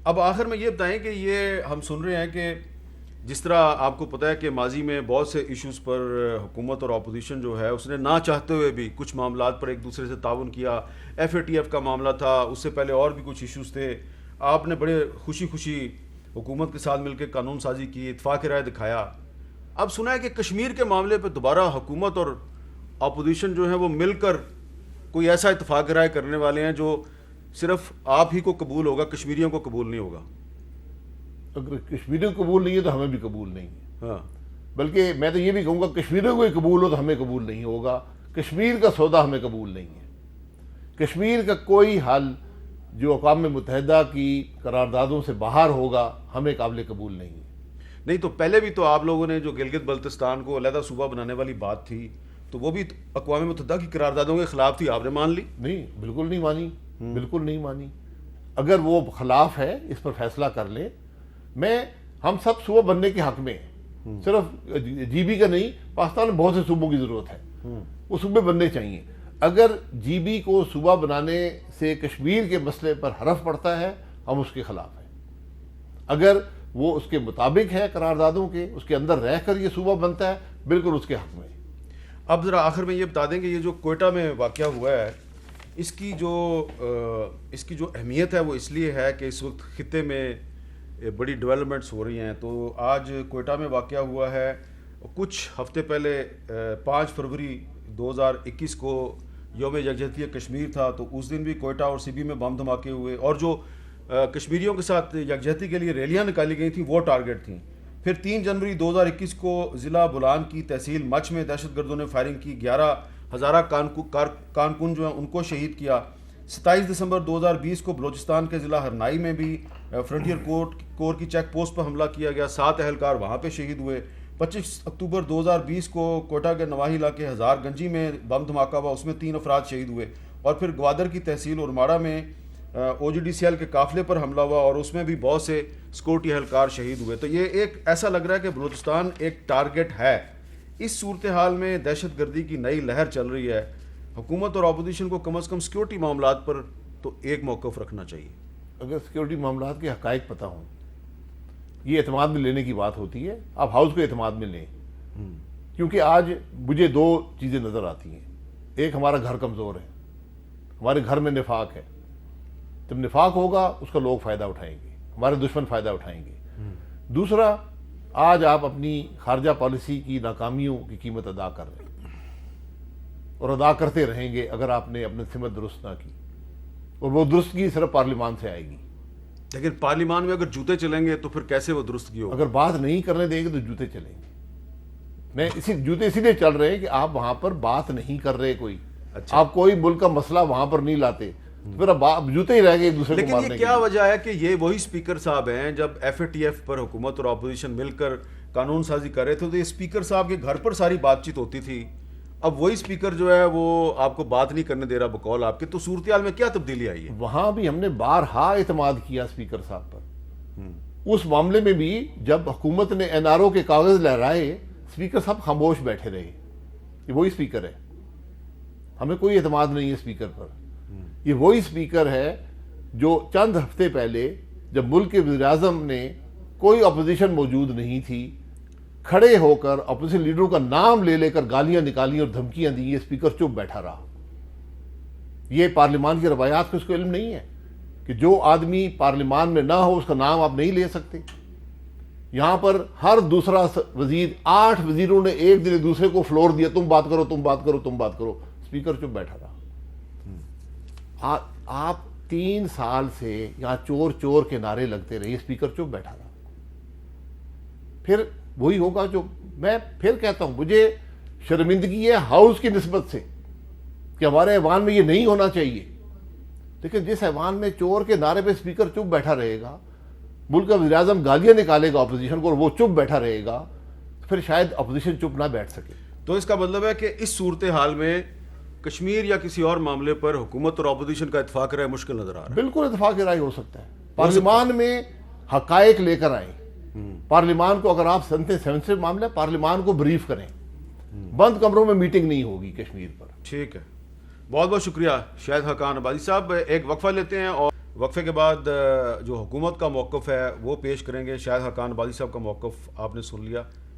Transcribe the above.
اب آخر میں یہ بتائیں کہ یہ ہم سن رہے ہیں کہ جس طرح آپ کو پتہ ہے کہ ماضی میں بہت سے ایشوز پر حکومت اور اپوزیشن جو ہے اس نے نہ چاہتے ہوئے بھی کچھ معاملات پر ایک دوسرے سے تعاون کیا. ایف اے ٹی ایف کا معاملہ تھا, اس سے پہلے اور بھی کچھ ایشوز تھے. آپ نے بڑے خوشی خوشی حکومت کے ساتھ مل کے قانون سازی کی, اتفاق رائے دکھایا. اب سنا ہے کہ کشمیر کے معاملے پہ دوبارہ حکومت اور اپوزیشن جو ہے وہ مل کر کوئی ایسا اتفاق رائے کرنے والے ہیں جو صرف آپ ہی کو قبول ہوگا, کشمیریوں کو قبول نہیں ہوگا. اگر کشمیریوں کو قبول نہیں ہے تو ہمیں بھی قبول نہیں ہے. ہاں, بلکہ میں تو یہ بھی کہوں گا کشمیریوں کو ہی قبول ہو تو ہمیں قبول نہیں ہوگا. کشمیر کا سودا ہمیں قبول نہیں ہے. کشمیر کا کوئی حل جو اقوام متحدہ کی قراردادوں سے باہر ہوگا ہمیں قابل قبول نہیں ہے. نہیں تو پہلے بھی تو آپ لوگوں نے جو گلگت بلتستان کو علیحدہ صوبہ بنانے والی بات تھی تو وہ بھی اقوام متحدہ کی قراردادوں کے خلاف تھی, آپ نے مان لی؟ نہیں, بالکل نہیں مانی, بالکل نہیں مانی. اگر وہ خلاف ہے اس پر فیصلہ کر لیں. ہم سب صوبہ بننے کے حق میں ہیں, صرف جی بی کا نہیں, پاکستان میں بہت سے صوبوں کی ضرورت ہے, وہ صوبے بننے چاہیے. اگر جی بی کو صوبہ بنانے سے کشمیر کے مسئلے پر حرف پڑتا ہے ہم اس کے خلاف ہیں. اگر وہ اس کے مطابق ہے قراردادوں کے, اس کے اندر رہ کر یہ صوبہ بنتا ہے, بالکل اس کے حق میں. اب ذرا آخر میں یہ بتا دیں کہ یہ جو کوئٹہ میں واقعہ ہوا ہے اس کی جو اہمیت ہے وہ اس لیے ہے کہ اس وقت خطے میں بڑی ڈیولپمنٹس ہو رہی ہیں. تو آج کوئٹہ میں واقعہ ہوا ہے, کچھ ہفتے پہلے 5 فروری 2021 کو یوم یکجہتی کشمیر تھا, تو اس دن بھی کوئٹہ اور سی بی میں بم دھماکے ہوئے اور جو کشمیریوں کے ساتھ یکجہتی کے لیے ریلیاں نکالی گئی تھیں وہ ٹارگٹ تھیں. پھر 3 جنوری 2021 کو ضلع بولان کی تحصیل مچھ میں دہشت گردوں نے فائرنگ کی, 11 ہزارہ کارکن جو ہیں ان کو شہید کیا. 27 دسمبر 2020 کو بلوچستان کے ضلع ہرنائی میں بھی فرنٹیئر کور کی چیک پوسٹ پر حملہ کیا گیا, 7 اہلکار وہاں پہ شہید ہوئے. 25 اکتوبر 2020 کو کوئٹہ کے نواحی علاقے ہزار گنجی میں بم دھماکہ ہوا, اس میں 3 افراد شہید ہوئے. اور پھر گوادر کی تحصیل اورماڑہ میں او جی ڈی سی ایل کے قافلے پر حملہ ہوا اور اس میں بھی بہت سے سیکورٹی اہلکار شہید ہوئے. تو یہ ایک ایسا لگ رہا ہے کہ بلوچستان ایک ٹارگٹ ہے. اس صورتحال میں دہشت گردی کی نئی لہر چل رہی ہے, حکومت اور اپوزیشن کو کم از کم سیکورٹی معاملات پر تو ایک موقف رکھنا چاہیے. اگر سیکورٹی معاملات کے حقائق پتہ ہوں, یہ اعتماد میں لینے کی بات ہوتی ہے, آپ ہاؤس کو اعتماد میں لیں. کیونکہ آج مجھے 2 چیزیں نظر آتی ہیں. ایک, ہمارا گھر کمزور ہے, ہمارے گھر میں نفاق ہے. جب نفاق ہوگا اس کا لوگ فائدہ اٹھائیں گے, ہمارے دشمن فائدہ اٹھائیں گے. دوسرا, آج آپ اپنی خارجہ پالیسی کی ناکامیوں کی قیمت ادا کر رہے ہیں اور ادا کرتے رہیں گے اگر آپ نے اپنی سمت درست نہ کی, اور وہ درستگی صرف پارلیمان سے آئے گی. لیکن پارلیمان میں اگر جوتے چلیں گے تو پھر کیسے وہ درستگی ہوگی؟ اگر بات نہیں کرنے دیں گے تو جوتے چلیں گے. جوتے اسی لیے چل رہے ہیں کہ آپ وہاں پر بات نہیں کر رہے, کوئی آپ کوئی ملک کا مسئلہ وہاں پر نہیں لاتے, پھر اب جوتے ہی رہ گئے ایک دوسرے کو مارنے کے. لیکن یہ کیا وجہ ہے کہ یہ وہی اسپیکر صاحب ہیں, جب ایف اے ٹی ایف پر حکومت اور اپوزیشن مل کر قانون سازی کر رہے تھے تو یہ اسپیکر صاحب کے گھر پر ساری بات چیت ہوتی تھی. اب وہی اسپیکر جو ہے وہ آپ کو بات نہیں کرنے دے رہا بقول آپ کے, تو صورتحال میں کیا تبدیلی آئی ہے؟ وہاں بھی ہم نے بارہا اعتماد کیا اسپیکر صاحب پر. اس معاملے میں بھی جب حکومت نے این آر او کے کاغذ لہرائے, اسپیکر صاحب خاموش بیٹھے رہے. یہ وہی اسپیکر ہے, ہمیں کوئی اعتماد نہیں ہے اسپیکر پر. یہ وہی اسپیکر ہے جو چند ہفتے پہلے جب ملک کے وزیر اعظم نے, کوئی اپوزیشن موجود نہیں تھی, کھڑے ہو کر اپوزیشن لیڈروں کا نام لے کر گالیاں نکالی اور دھمکیاں دی, یہ اسپیکر چپ بیٹھا رہا. یہ پارلیمان کی روایات کو اس کو علم نہیں ہے کہ جو آدمی پارلیمان میں نہ ہو اس کا نام آپ نہیں لے سکتے. یہاں پر ہر دوسرا وزیر, 8 وزیروں نے ایک دن دوسرے کو فلور دیا, تم بات کرو, تم بات کرو, تم بات کرو. اسپیکر چپ بیٹھا رہا. آپ 3 سال سے یہاں چور چور کے نعرے لگتے رہے, اسپیکر چپ بیٹھا رہا. پھر وہی ہوگا جو میں پھر کہتا ہوں, مجھے شرمندگی ہے ہاؤس کی نسبت سے کہ ہمارے ایوان میں یہ نہیں ہونا چاہیے. لیکن جس ایوان میں چور کے نعرے پہ اسپیکر چپ بیٹھا رہے گا, ملک کا وزیر اعظم گالیاں نکالے گا اپوزیشن کو اور وہ چپ بیٹھا رہے گا, پھر شاید اپوزیشن چپ نہ بیٹھ سکے. تو اس کا مطلب ہے کہ اس صورتحال میں کشمیر یا کسی اور معاملے پر حکومت اور اپوزیشن کا اتفاق رائے مشکل نظر آ رہا ہے. بالکل اتفاق رائے ہو سکتا ہے. پارلیمان میں حقائق لے کر آئیں, پارلیمان کو, اگر آپ سنتے سینسٹیو معاملہ ہے, پارلیمان کو بریف کریں. بند کمروں میں میٹنگ نہیں ہوگی کشمیر پر. ٹھیک ہے, بہت بہت شکریہ شاہد حقان عبادی صاحب. ایک وقفہ لیتے ہیں اور وقفے کے بعد جو حکومت کا موقف ہے وہ پیش کریں گے. شاہد حقان آبادی صاحب کا موقف آپ نے سن لیا.